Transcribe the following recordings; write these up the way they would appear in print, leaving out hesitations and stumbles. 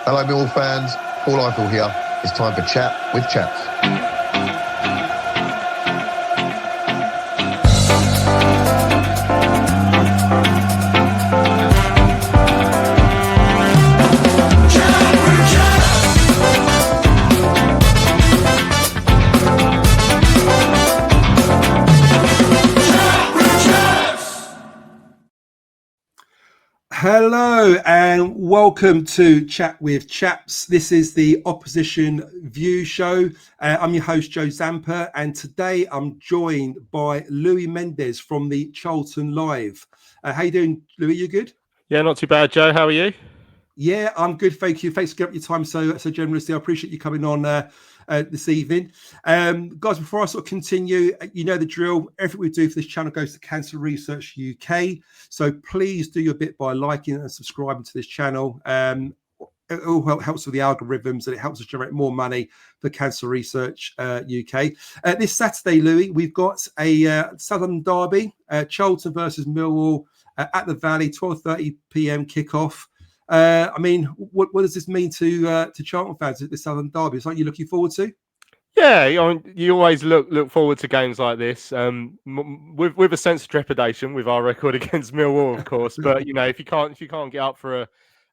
Hello, Millwall fans. Paul Eiffel here. It's time for Chat with Chaps. Hello and welcome to Chat with Chaps. This is the Opposition View show. I'm your host, Joe Zampa, and today I'm joined by Louis Mendez from the Charlton Live. How you doing, Louis? You good? Yeah, not too bad, Joe. How are you? Yeah, I'm good. Thank you. Thanks for giving up your time so generously. I appreciate you coming on this evening. Guys, before I sort of continue, you know the drill. Everything we do for this channel goes to Cancer Research UK. So please do your bit by liking and subscribing to this channel. It all helps with the algorithms and it helps us generate more money for Cancer Research UK. This Saturday, Louis, we've got a Southern Derby, Charlton versus Millwall at the Valley, 12:30 p.m. kickoff. I mean, what does this mean to Charlton fans at the Southern Derby? Is that you're looking forward to? Yeah, you always look forward to games like this, with a sense of trepidation with our record against Millwall, of course. But you know, if you can't get up for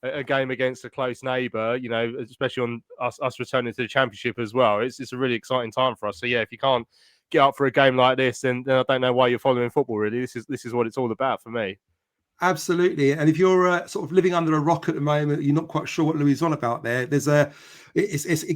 a game against a close neighbour, you know, especially on us returning to the Championship as well, it's a really exciting time for us. So yeah, if you can't get up for a game like this, then I don't know why you're following football. Really, this is what it's all about for me. Absolutely, and if you're sort of living under a rock at the moment, you're not quite sure what Louis is on about. It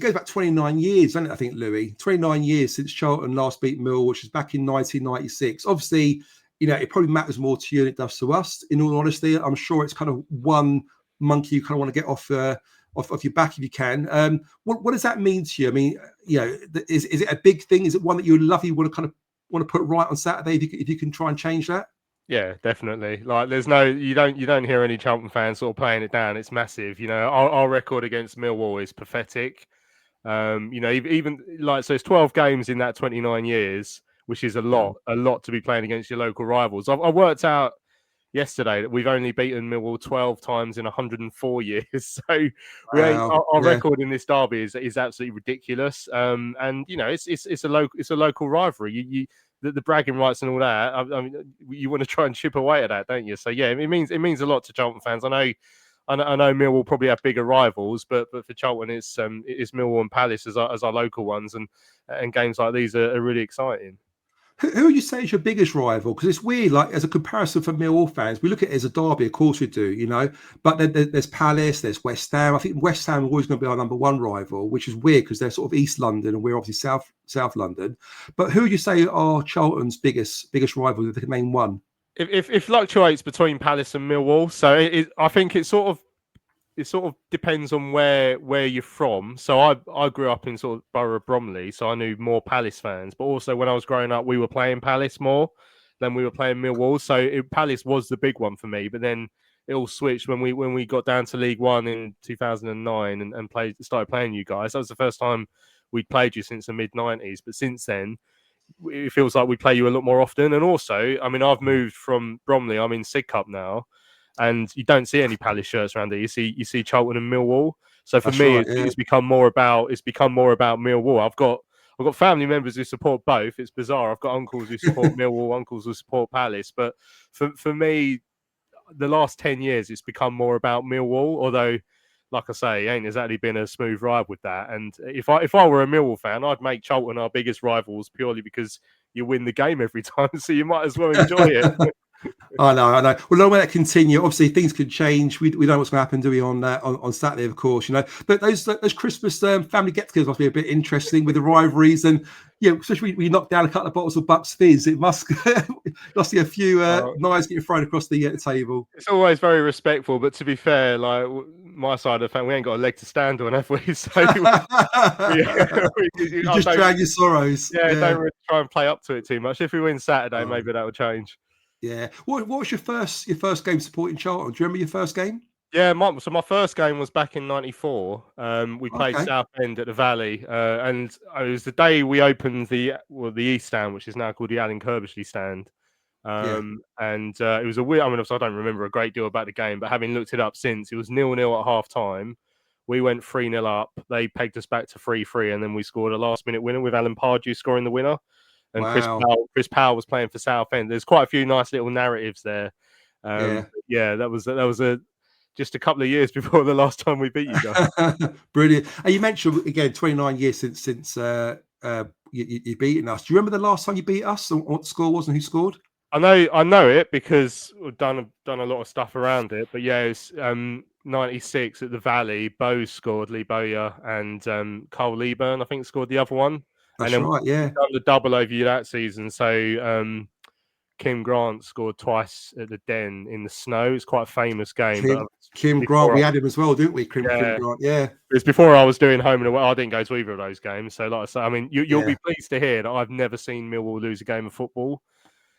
goes back 29 years, doesn't it? I think, Louis, 29 years since Charlton last beat Millwall, which was back in 1996. Obviously, you know, it probably matters more to you than it does to us. In all honesty, I'm sure it's kind of one monkey you kind of want to get off your back if you can. What does that mean to you? I mean, you know, is it a big thing? Is it one that you want to put right on Saturday if you can try and change that? Yeah, definitely. Like, you don't hear any Charlton fans sort of playing it down. It's massive. You know, our record against Millwall is pathetic. You know, even like, so it's 12 games in that 29 years, which is a lot to be playing against your local rivals. I worked out yesterday that we've only beaten Millwall 12 times in 104 years. So our record in this derby is absolutely ridiculous. And you know, it's a local rivalry. The bragging rights and all that. I mean, you want to try and chip away at that, don't you? So yeah, it means a lot to Charlton fans. I know Millwall probably have bigger rivals, but for Charlton, it's Millwall and Palace as our local ones, and games like these are really exciting. Who would you say is your biggest rival? Because it's weird, like as a comparison for Millwall fans, we look at it as a derby, of course we do, you know. But there's Palace, there's West Ham. I think West Ham are always going to be our number one rival, which is weird because they're sort of East London and we're obviously South London. But who would you say are Charlton's biggest rival? If they can name one. It fluctuates between Palace and Millwall, so I think it sort of depends on where you're from. So I grew up in sort of Borough of Bromley, so I knew more Palace fans. But also when I was growing up, we were playing Palace more than we were playing Millwall. So Palace was the big one for me. But then it all switched when we got down to League One in 2009 and started playing you guys. That was the first time we'd played you since the mid-90s. But since then, it feels like we play you a lot more often. And also, I mean, I've moved from Bromley. I'm in Sig Cup now. And you don't see any Palace shirts around there. You see Charlton and Millwall. So for me, it's become more about Millwall. I've got family members who support both. It's bizarre. I've got uncles who support Millwall, uncles who support Palace. But for me, the last 10 years, it's become more about Millwall. Although, like I say, it ain't exactly been a smooth ride with that. And if I were a Millwall fan, I'd make Charlton our biggest rivals purely because you win the game every time. So you might as well enjoy it. I know. Well, long way that continue. Obviously, things could change. We don't know what's going to happen, do we, on Saturday, of course, you know. But those Christmas family get-togethers must be a bit interesting with the rivalries, and you know, especially when you knock down a couple of bottles of Bucks Fizz, it must see a few knives getting thrown across the table. It's always very respectful, but to be fair, like my side of the family, we ain't got a leg to stand on, have we? So you just drown your sorrows. Yeah, don't really try and play up to it too much. If we win Saturday, maybe that will change. Yeah. What was your first game supporting Charlton? Do you remember your first game? Yeah, my first game was back in '94. We played Southend at the Valley, and it was the day we opened the East Stand, which is now called the Alan Kirbishley Stand. And it was a weird. I mean, I don't remember a great deal about the game, but having looked it up since, it was 0-0 at half time. We went 3-0 up. They pegged us back to 3-3, and then we scored a last-minute winner with Alan Pardew scoring the winner. And Wow. Chris Powell was playing for Southend. There's quite a few nice little narratives there. That was just a couple of years before the last time we beat you guys. Brilliant. And you mentioned again 29 years since you beaten us. Do you remember the last time you beat us and what the score was and who scored? I know it because we've done a lot of stuff around it. But yeah, it's 96 at the Valley. Bose scored, Lee Bowyer, and Cole Leeburn, I think, scored the other one. That's and then right, yeah. We've done the double over you that season. So Kim Grant scored twice at the Den in the snow. It's quite a famous game. Kim Grant, we had him as well, didn't we? Kim Grant, yeah. It was before I was doing home and away. I didn't go to either of those games. So like I say, I mean, you'll be pleased to hear that I've never seen Millwall lose a game of football.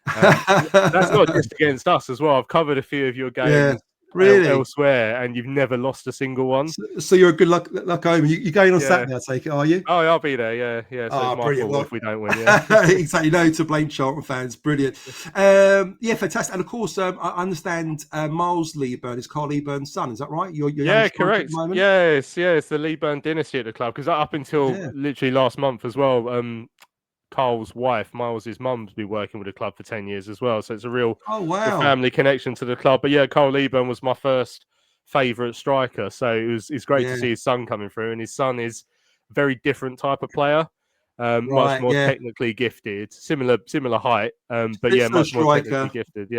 That's not just against us as well. I've covered a few of your games elsewhere, and you've never lost a single one. So you're a good luck home. You're going on Saturday, I take it, are you? Oh, I'll be there. Yeah. So it's my fault if we don't win. Yeah, exactly. No to blame, Charlton fans. Brilliant. Fantastic. And of course, I understand Miles Leeburn is Carl Leeburn's son. Is that right? You're correct. Yes. It's the Leeburn dynasty at the club because up until literally last month as well. Carl's wife, Miles's mum's been working with the club for 10 years as well. So it's a real family connection to the club. But yeah, Carl Leeburn was my first favourite striker. So it's great to see his son coming through. And his son is a very different type of player, much more technically gifted, similar height, but much more technically gifted.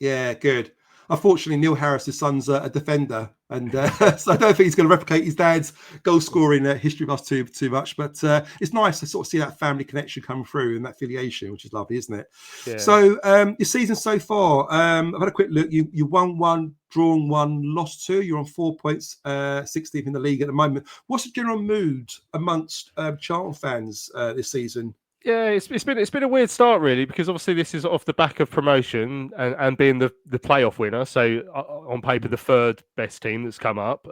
Yeah, good. Unfortunately, Neil Harris's son's a defender, and so I don't think he's going to replicate his dad's goal scoring history of us too much. But it's nice to sort of see that family connection come through and that affiliation, which is lovely, isn't it? Yeah. So your season so far, I've had a quick look. You won 1, drawn 1, lost 2. You're on 4 points, 16th in the league at the moment. What's the general mood amongst Charlton fans this season? Yeah, it's been a weird start really because obviously this is off the back of promotion and being the playoff winner. So on paper, the third best team that's come up.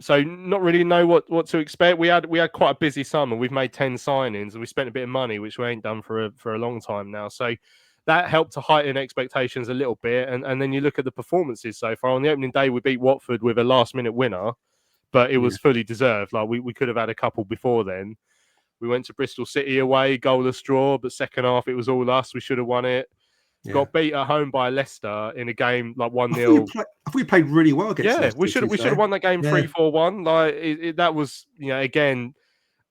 So not really know what to expect. We had quite a busy summer. We've made 10 signings and we spent a bit of money, which we ain't done for a long time now. So that helped to heighten expectations a little bit. And then you look at the performances so far. On the opening day, we beat Watford with a last-minute winner, but it was fully deserved. Like we could have had a couple before then. We went to Bristol City away, goalless draw, but second half it was all us. We should have won it. Yeah. Got beat at home by Leicester in a game like 1-0. We played really well against Leicester. We should have won that game 3-4-1. Like that was, again,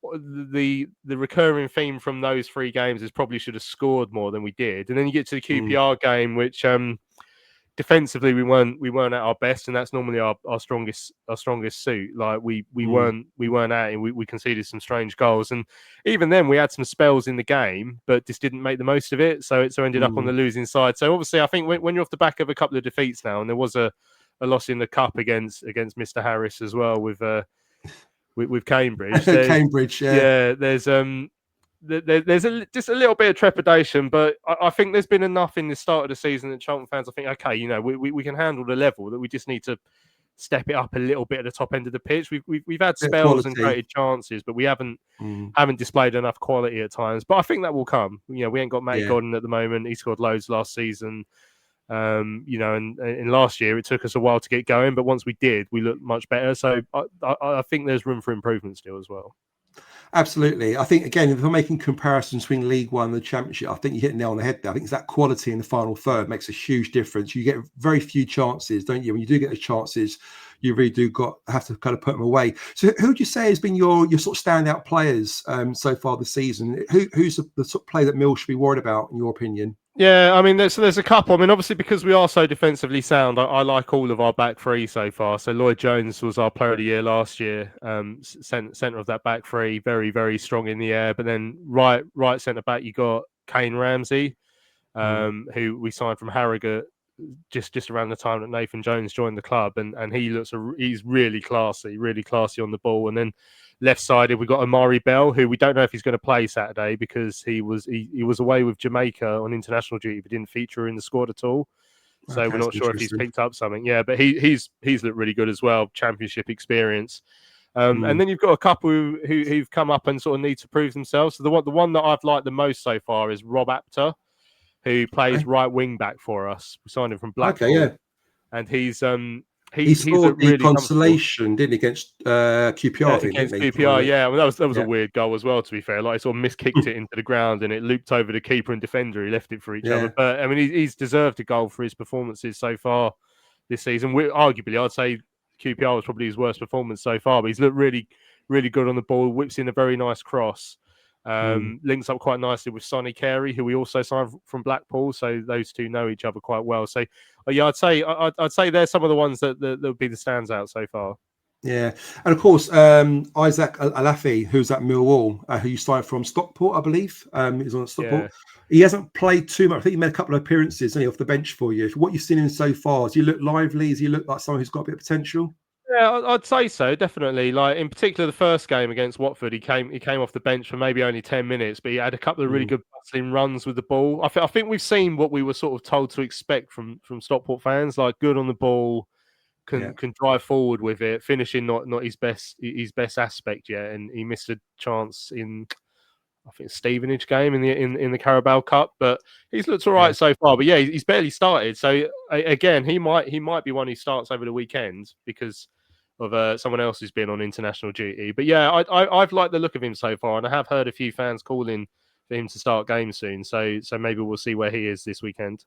the recurring theme from those 3 games is probably should have scored more than we did. And then you get to the QPR game, which defensively we weren't at our best, and that's normally our strongest suit. Like we weren't at it. We conceded some strange goals, and even then we had some spells in the game, but just didn't make the most of it. So ended up on the losing side. So obviously, I think when you're off the back of a couple of defeats now, and there was a loss in the cup against Mr. Harris as well with Cambridge. Cambridge, There's just a little bit of trepidation, but I think there's been enough in the start of the season that Charlton fans, I think, okay, we can handle the level, that we just need to step it up a little bit at the top end of the pitch. We've had spells and created chances, but we haven't displayed enough quality at times. But I think that will come. We ain't got Matty Gordon at the moment. He scored loads last season. And last year it took us a while to get going, but once we did, we looked much better. So I think there's room for improvement still as well. Absolutely. I think, again, if we're making comparisons between League One and the Championship, I think you hit the nail on the head there. I think it's that quality in the final third makes a huge difference. You get very few chances, don't you? When you do get the chances, you really do have to kind of put them away. So who would you say has been your sort of standout players so far this season? Who's the sort of player that Mill should be worried about, in your opinion? Yeah, I mean, there's a couple. I mean, obviously, because we are so defensively sound, I like all of our back 3 so far. So Lloyd Jones was our player of the year last year, centre of that back 3, very, very strong in the air. But then right centre back, you got Kane Ramsey, who we signed from Harrogate just around the time that Nathan Jones joined the club, and he's really classy on the ball. And then left-sided, we've got Amari Bell, who we don't know if he's going to play Saturday because he was away with Jamaica on international duty, but didn't feature in the squad at all. So we're not sure if he's picked up something. Yeah, but he's looked really good as well. Championship experience. And then you've got a couple who've come up and sort of need to prove themselves. So the one that I've liked the most so far is Rob Apter, who plays right wing back for us. We signed him from Blackpool. Okay, yeah. And he's He he's scored looked the really comfortable. consolation, didn't he, against QPR? I think, Against didn't he? QPR, yeah. Well, that was Yeah. a weird goal as well. To be fair, like, he sort of miskicked it into the ground and it looped over the keeper and defender. He left it for each Yeah. other. But I mean, he's deserved a goal for his performances so far this season. Arguably, I'd say QPR was probably his worst performance so far. But he's looked really, really good on the ball. Whips in a very nice cross. Links up quite nicely with Sonny Carey, who we also signed from Blackpool. So those two know each other quite well. So yeah, I'd say they're some of the ones that would be the standouts so far. Yeah, and of course, Isaac Alafi, who's at Millwall, who you signed from Stockport, I believe. He's on Stockport. Yeah. He hasn't played too much. I think he made a couple of appearances only off the bench for you. What you've seen him so far, does he look lively? Does he look like someone who's got a bit of potential? Yeah, I'd say so, definitely. Like, in particular, the first game against Watford, he came off the bench for maybe only 10 minutes, but he had a couple of really good bustling runs with the ball. I think we've seen what we were sort of told to expect from Stockport fans, like good on the ball, can drive forward with it, finishing not his best aspect yet, and he missed a chance in, I think, Stevenage game in the Carabao Cup, but he's looked all right so far. But yeah, he's barely started, so again, he might be one who starts over the weekend because of someone else who's been on international duty. But yeah, I've liked the look of him so far, and I have heard a few fans calling for him to start games soon. So maybe we'll see where he is this weekend.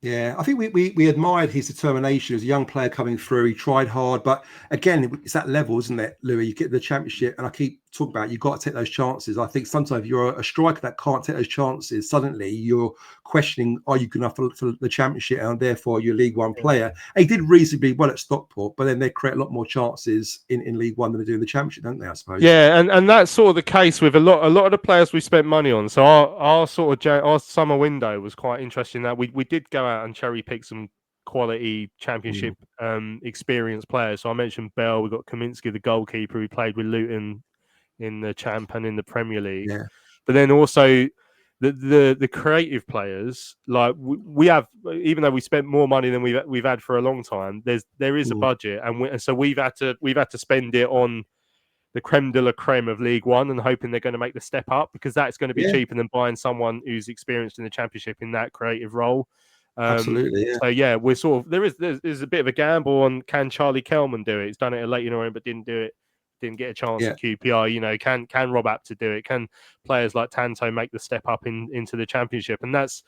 Yeah, I think we admired his determination as a young player coming through. He tried hard, but again, it's that level, isn't it, Louis? You get the championship, and I keep talking about you've got to take those chances. I think sometimes if you're a striker that can't take those chances, suddenly you're questioning, are you good enough for the championship, and therefore you're a League One player. And he did reasonably well at Stockport, but then they create a lot more chances in League One than they do in the championship, don't they, I suppose? Yeah, and that's sort of the case with a lot of the players we spent money on. So our summer window was quite interesting. That we did go out and cherry pick some quality championship experienced players. So I mentioned Bell. We got Kaminsky, the goalkeeper, who played with Luton in the Champ and in the Premier League. Yeah. But then also the creative players, like we have, even though we spent more money than we've had for a long time, there is a budget, and so we've had to spend it on the creme de la creme of League One and hoping they're going to make the step up, because that's going to be cheaper than buying someone who's experienced in the Championship in that creative role. Absolutely, yeah. So yeah, we're sort of there's a bit of a gamble on, can Charlie Kelman do it? He's done it at Leyton Orient but didn't do it. Didn't get a chance at QPR. You know, can Rob Apter do it? Can players like Tanto make the step up into the Championship? And that's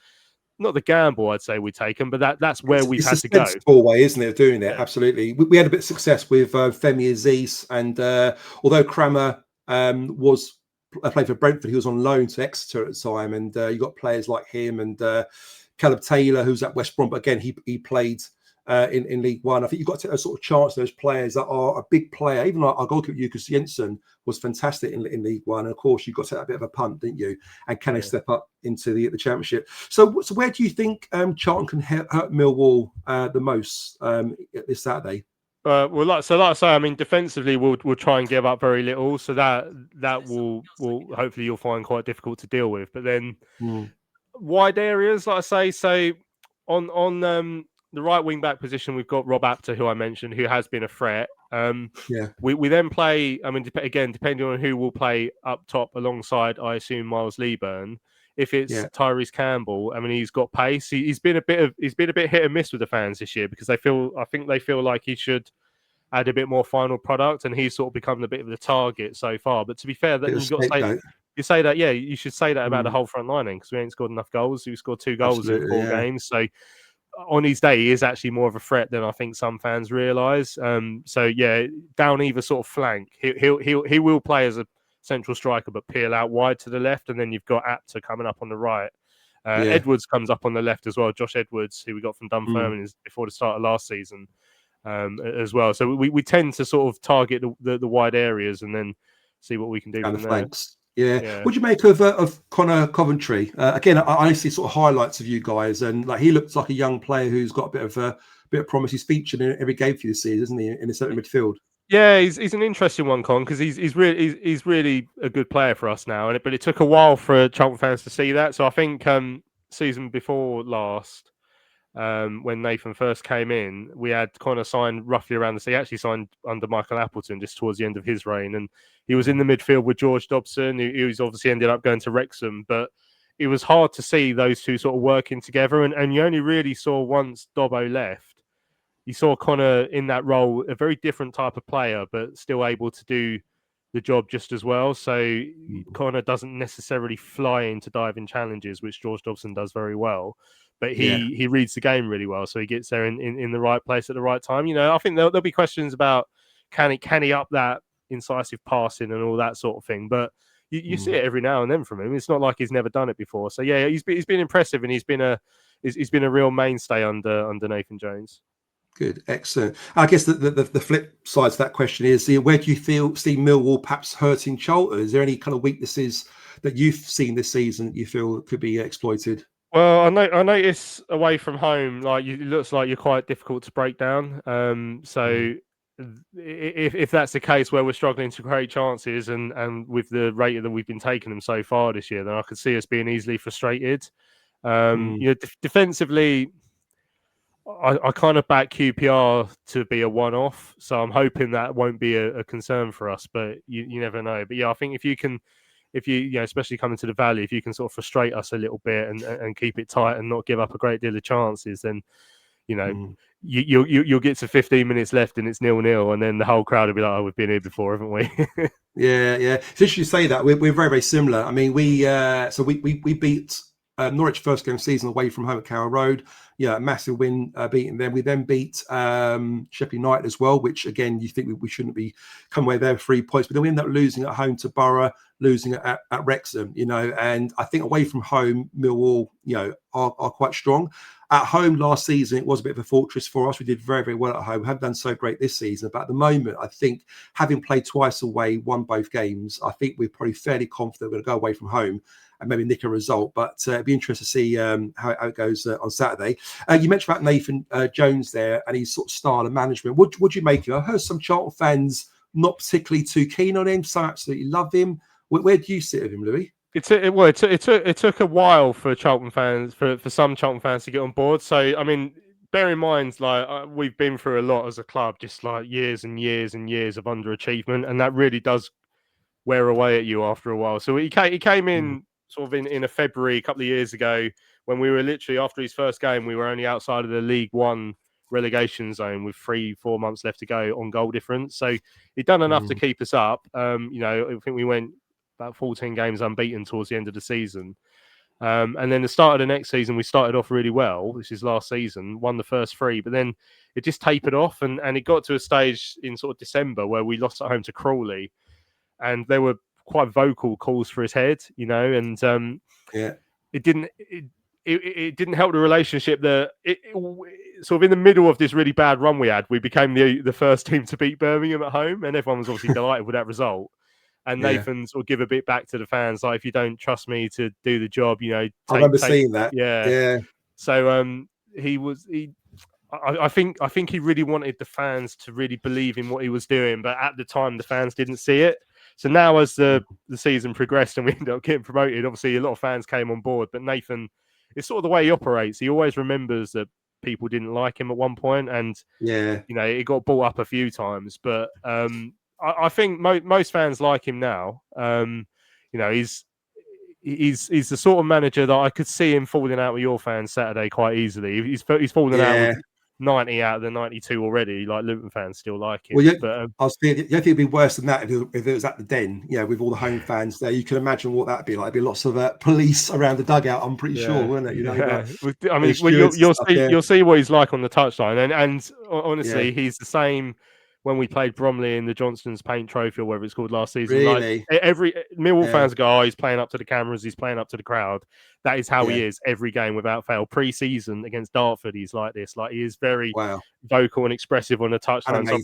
not the gamble I'd say we've taken, but that's where we've had to go. It's a sensible way, isn't it, of doing it? Yeah. Absolutely. We had a bit of success with Femi Aziz, and although Crammer was played for Brentford, he was on loan to Exeter at the time, and you got players like him and Caleb Taylor, who's at West Brom, but again, he played in League One. I think you've got to take a sort of chance those players that are a big player. Even our goalkeeper, Lucas Jensen, was fantastic in League One. And of course, you've got to take a bit of a punt, didn't you? And can they step up into the Championship? So where do you think Charlton can hurt Millwall the most this Saturday? Well, like I say, I mean, defensively, we'll try and give up very little, so that will hopefully you'll find quite difficult to deal with. But then wide areas, like I say, so on the right wing back position, we've got Rob Apter, who I mentioned, who has been a threat. We then play. I mean, again, depending on who will play up top alongside, I assume Miles Leaburn. If it's Tyrese Campbell, I mean, he's got pace. He's been a bit hit and miss with the fans this year, because I think they feel like he should add a bit more final product, and he's sort of become a bit of the target so far. But to be fair, that you've got to say. You say that, yeah, you should say that about the whole front lining, because we ain't scored enough goals. We scored 2 goals in 4 games. So on his day, he is actually more of a threat than I think some fans realise. So yeah, down either sort of flank, he will play as a central striker, but peel out wide to the left, and then you've got Apter coming up on the right. Edwards comes up on the left as well. Josh Edwards, who we got from Dunfermline before the start of last season, as well. So we tend to sort of target the wide areas and then see what we can do from there. Thanks. Yeah. What do you make of Connor Coventry? Again, I see sort of highlights of you guys, and like he looks like a young player who's got a bit of promise. He's featured in every game for you this season, isn't he? In the centre midfield. Yeah, he's an interesting one, Con, because he's really a good player for us now. But it took a while for Charlton fans to see that. So I think season before last, when Nathan first came in, we had kind of signed roughly around the same. He actually signed under Michael Appleton just towards the end of his reign, and he was in the midfield with George Dobson, who's obviously ended up going to Wrexham. But it was hard to see those two sort of working together, and you only really saw once Dobbo left you saw Connor in that role, a very different type of player, but still able to do the job just as well. So Connor doesn't necessarily fly into diving challenges, which George Dobson does very well. But he reads the game really well, so he gets there in the right place at the right time. I think there'll be questions about can he up that incisive passing and all that sort of thing. But you see it every now and then from him. It's not like he's never done it before. So yeah, he's been impressive, and he's been a real mainstay under Nathan Jones. Good, excellent. I guess the flip side to that question is, where do you see Millwall perhaps hurting Charlton? Is there any kind of weaknesses that you've seen this season that you feel could be exploited? Well, I notice away from home, like it looks like you're quite difficult to break down. If that's the case where we're struggling to create chances and with the rate that we've been taking them so far this year, then I could see us being easily frustrated. Defensively, I kind of back QPR to be a one-off, so I'm hoping that won't be a concern for us, but you never know. But yeah, I think if you especially coming to the Valley, if you can sort of frustrate us a little bit and keep it tight and not give up a great deal of chances, then you'll get to 15 minutes left and it's 0-0, and then the whole crowd will be like, "Oh, we've been here before, haven't we?" Yeah. Since you say that, we're very, very similar. I mean, we beat Norwich first game of the season away from home at Carrow Road. Yeah, a massive win, beating them. We then beat Sheffield United as well, which again you think we shouldn't be coming away there with 3 points, but then we end up losing at home to Borough, losing at Wrexham. And I think away from home, Millwall, are quite strong. At home last season, it was a bit of a fortress for us. We did very, very well at home. We haven't done so great this season, but at the moment, I think having played twice away, won both games, I think we're probably fairly confident we're going to go away from home and maybe nick a result. But it'd be interesting to see how it goes on Saturday. You mentioned about Nathan Jones there and his sort of style of management. What do you make of it? I heard some Charlton fans not particularly too keen on him, some absolutely love him. Where do you sit with him, Louis? It took a while for Charlton fans, for some Charlton fans to get on board. So I mean, bear in mind, like we've been through a lot as a club, just like years and years and years of underachievement, and that really does wear away at you after a while. So he came in sort of in a February a couple of years ago when we were literally after his first game, we were only outside of the League One relegation zone with 3-4 months left to go on goal difference. So he'd done enough to keep us up. I think we went about 14 games unbeaten towards the end of the season. And then the start of the next season, we started off really well. This is last season, won the first 3, but then it just tapered off and it got to a stage in sort of December where we lost at home to Crawley, and there were quite vocal calls for his head, and it didn't help the relationship that sort of in the middle of this really bad run we had, we became the first team to beat Birmingham at home, and everyone was obviously delighted with that result. And Nathan sort of give a bit back to the fans, like, if you don't trust me to do the job, I remember seeing that. Yeah. So I think he really wanted the fans to really believe in what he was doing, but at the time the fans didn't see it. So now as the season progressed and we ended up getting promoted, obviously a lot of fans came on board. But Nathan, it's sort of the way he operates. He always remembers that people didn't like him at one point, and it got brought up a few times. But I think most fans like him now. He's the sort of manager that I could see him falling out with your fans Saturday quite easily. He's fallen out with 90 out of the 92 already. Like, Luton fans still like him. Well, but I think it'd be worse than that if it was at the Den. With all the home fans there. You can imagine what that'd be like. There'd be lots of police around the dugout. I'm pretty sure, wouldn't it? I mean, you'll see what he's like on the touchline, and honestly, he's the same. When we played Bromley in the Johnston's Paint Trophy, or whatever it's called last season, really? Like every Millwall fans go, "Oh, he's playing up to the cameras, he's playing up to the crowd." That is how he is every game without fail. Pre-season against Dartford, he's like this. Like, he is very vocal and expressive on the touchline. So I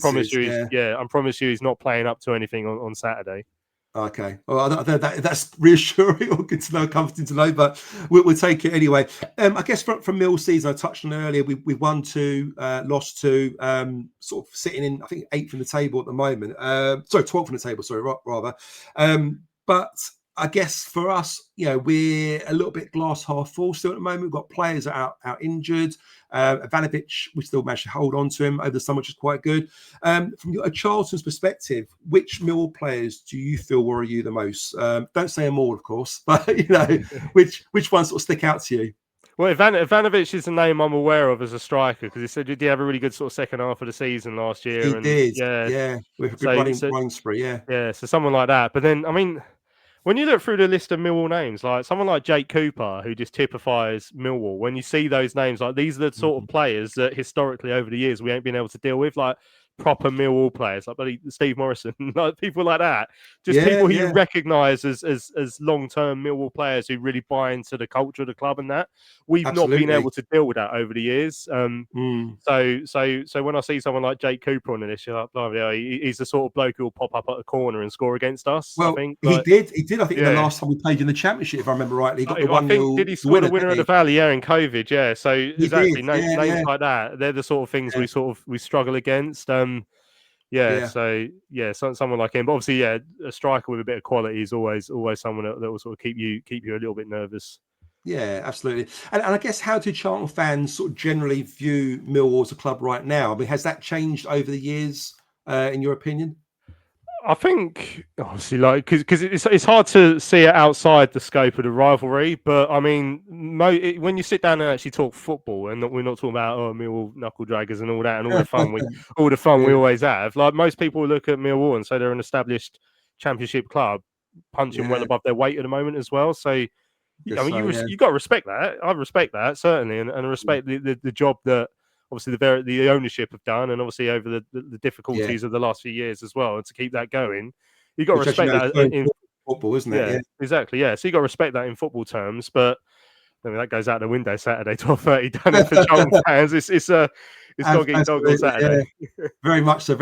promise you, he's not playing up to anything on Saturday. Okay, well, that's reassuring or good to know, comforting to know, but we'll take it anyway. I guess from Mill's season, I touched on earlier, we won 2, lost 2, sort of sitting in, I think, 8th in the table at the moment. 12th in the table, rather. But I guess for us, we're a little bit glass half full still at the moment. We've got players out injured. Ivanovic, we still managed to hold on to him over the summer, which is quite good. From a Charlton's perspective, which Mill players do you feel worry you the most? Don't say them all, of course, but which ones sort of stick out to you? Well, Ivanovic is a name I'm aware of as a striker because he said he did have a really good sort of second half of the season last year. He And did, yeah, yeah, with a good so, running spree, yeah. Yeah, so someone like that. But then, I mean, when you look through the list of Millwall names, like someone like Jake Cooper, who just typifies Millwall, when you see those names, like these are the sort of players that historically over the years we ain't been able to deal with, like proper Millwall players, like bloody Steve Morrison, like people like that. Just people who you recognise as long-term Millwall players who really buy into the culture of the club and that. We've not been able to deal with that over the years. So when I see someone like Jake Cooper on the list, you're like, oh, yeah, he's the sort of bloke who will pop up at the corner and score against us. Well, I think he did. I think in the last time we played in the Championship, if I remember rightly, he got the 1-0. Did he score the winner of the Valley? Yeah, in COVID. Yeah, so exactly names like that. They're the sort of things we struggle against. Someone like him. But obviously, a striker with a bit of quality is always someone that will sort of keep you a little bit nervous. Yeah, absolutely. And I guess, how do Charlton fans sort of generally view Millwall as a club right now? I mean, has that changed over the years, in your opinion? I think obviously, like, because it's hard to see it outside the scope of the rivalry. But I mean, when you sit down and actually talk football, and we're not talking about Millwall knuckle draggers and all that, and all the fun we always have. Like, most people look at Millwall and say they're an established Championship club, punching well above their weight at the moment as well. So, I mean, you got to respect that. I respect that certainly, and I respect the job that obviously the ownership have done, and obviously over the difficulties of the last few years as well, and to keep that going, you got to respect that in football, isn't it? Yeah, exactly. Yeah, so you got to respect that in football terms, but I mean, that goes out the window Saturday, 12:30. Done it for Charlton fans. It's dog eat dog on Saturday. Yeah. Very much so.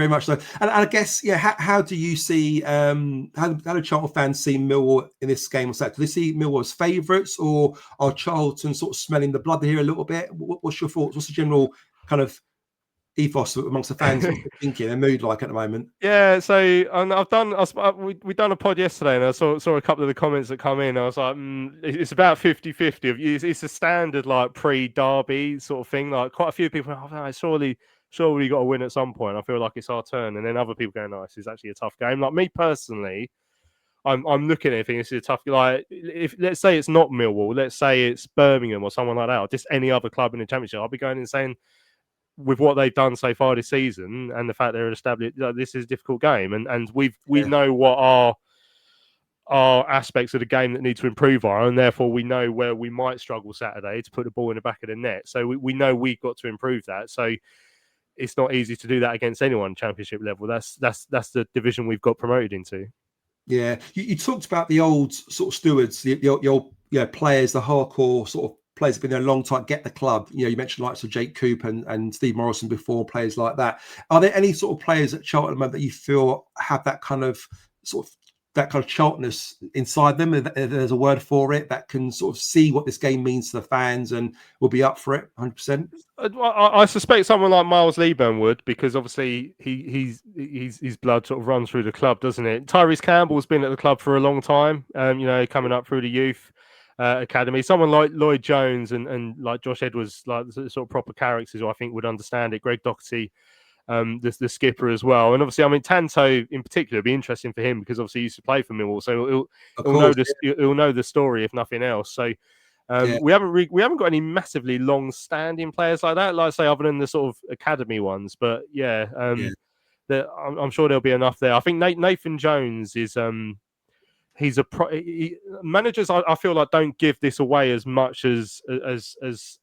And I guess, how do you see how do Charlton fans see Millwall in this game on Saturday? Do they see Millwall as favourites, or are Charlton sort of smelling the blood here a little bit? What's your thoughts? What's the general kind of ethos amongst the fans thinking and mood like at the moment? Yeah, so we done a pod yesterday, and I saw a couple of the comments that come in. I was like, it's about 50-50. It's a standard like pre-derby sort of thing. Like, quite a few people, surely we got to win at some point. I feel like it's our turn, and then other people going, no, this is actually a tough game. Like, me personally, I'm looking at it thinking this is a tough. Like, if let's say it's not Millwall, let's say it's Birmingham or someone like that, or just any other club in the Championship, I'll be going and saying, with what they've done so far this season and the fact they're established, this is a difficult game, and we know what our aspects of the game that need to improve are, and therefore we know where we might struggle Saturday to put the ball in the back of the net. So we know we've got to improve that. So it's not easy to do that against anyone Championship level. That's the division we've got promoted into. Yeah, you talked about the old sort of stewards, the old players, the hardcore sort of players have been there a long time, get the club. You mentioned likes of Jake Cooper and Steve Morrison before, players like that. Are there any sort of players at Charlton at the moment that you feel have that kind of Charltonness inside them? There's a word for it, that can sort of see what this game means to the fans and will be up for it 100%. I suspect someone like Miles Leaburn would, because obviously his blood sort of runs through the club, doesn't it? Tyrese Campbell's been at the club for a long time, coming up through the youth academy. Someone like Lloyd Jones and like Josh Edwards, like the sort of proper characters who I think would understand it. Greg Doherty, the skipper as well, and obviously, I mean, Tanto in particular would be interesting for him because obviously he used to play for Millwall, so he'll know the story if nothing else. So we haven't got any massively long-standing players like that, like say, other than the sort of academy ones. But I'm sure there'll be enough there. I think Nathan Jones is managers. I feel like don't give this away as much as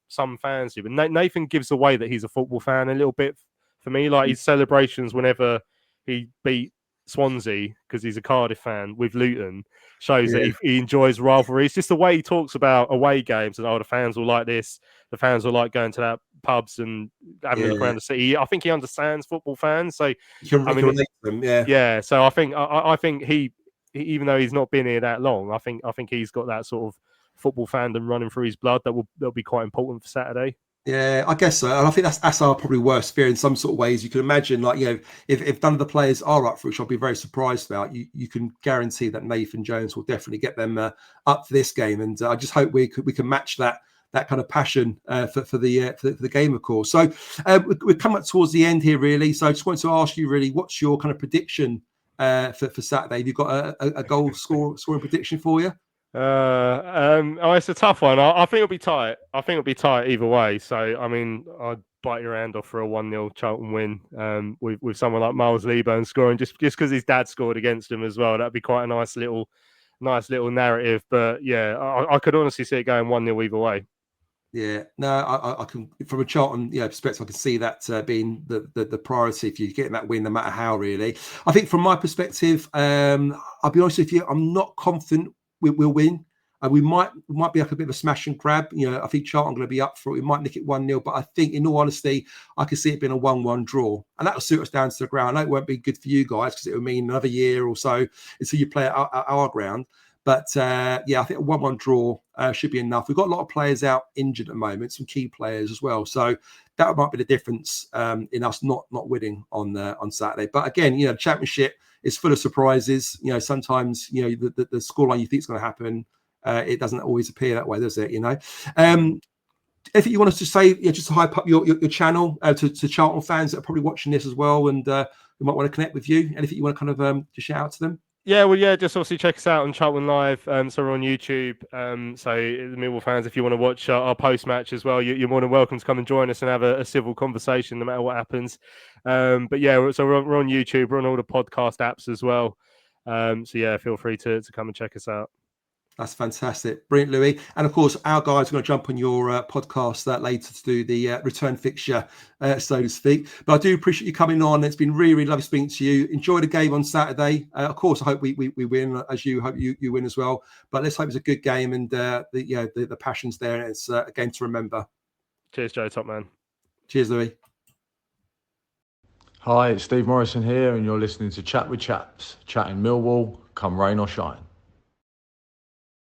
some fans do, but Nathan gives away that he's a football fan a little bit. For me, like his celebrations whenever he beat Swansea, because he's a Cardiff fan, with Luton, shows that he enjoys rivalry. It's just the way he talks about away games, and the fans will like this, the fans will like going to that pubs and having a look around the city. I think he understands football fans, so you can relate to them. So I think he, even though he's not been here that long, I think he's got that sort of football fandom running through his blood that'll be quite important for Saturday. Yeah, I guess so. And I think that's our probably worst fear in some sort of ways. You can imagine, like, if none of the players are up for it, which I'll be very surprised about, you can guarantee that Nathan Jones will definitely get them up for this game. And I just hope we can match that kind of passion for the game, of course. So we're coming up towards the end here, really. So I just wanted to ask you, really, what's your kind of prediction for Saturday? Have you got a goal scoring prediction for you? It's a tough one. I think it'll be tight. I think it'll be tight either way. So, I mean, I'd bite your hand off for a 1-0 Charlton win with someone like Miles Leaburn scoring just because his dad scored against him as well. That'd be quite a nice little narrative. But yeah, I could honestly see it going 1-0 either way. Yeah, no, I can, from a Charlton perspective, I can see that being the priority if you're getting that win, no matter how. Really, I think from my perspective, I'll be honest with you, I'm not confident we'll win. We might be like a bit of a smash and grab. I think Charlton going to be up for it. We might nick it 1-0, but I think, in all honesty, I could see it being a 1-1 draw, and that will suit us down to the ground. I know it won't be good for you guys because it will mean another year or so until you play at our ground. But I think a 1-1 draw should be enough. We've got a lot of players out injured at the moment, some key players as well. So that might be the difference in us not winning on Saturday. But again, the Championship is full of surprises. Sometimes the scoreline you think is going to happen, it doesn't always appear that way, does it? Anything you want us to say, just to hype up your channel to Charlton fans that are probably watching this as well, and who might want to connect with you? Anything you want to kind of just shout out to them? Yeah, just obviously check us out on Charlton Live. So we're on YouTube. So the Millwall fans, if you want to watch our post-match as well, you're more than welcome to come and join us and have a civil conversation no matter what happens. But yeah, so we're on YouTube. We're on all the podcast apps as well. So yeah, feel free to come and check us out. That's fantastic. Brilliant, Louis. And of course, our guys are going to jump on your podcast later to do the return fixture, so to speak. But I do appreciate you coming on. It's been really, really lovely speaking to you. Enjoy the game on Saturday. Of course, I hope we win, as you hope you win as well. But let's hope it's a good game and the passion's there. And it's a game to remember. Cheers, Joe. Top man. Cheers, Louis. Hi, it's Steve Morrison here, and you're listening to Chat with Chaps, chatting Millwall, come rain or shine.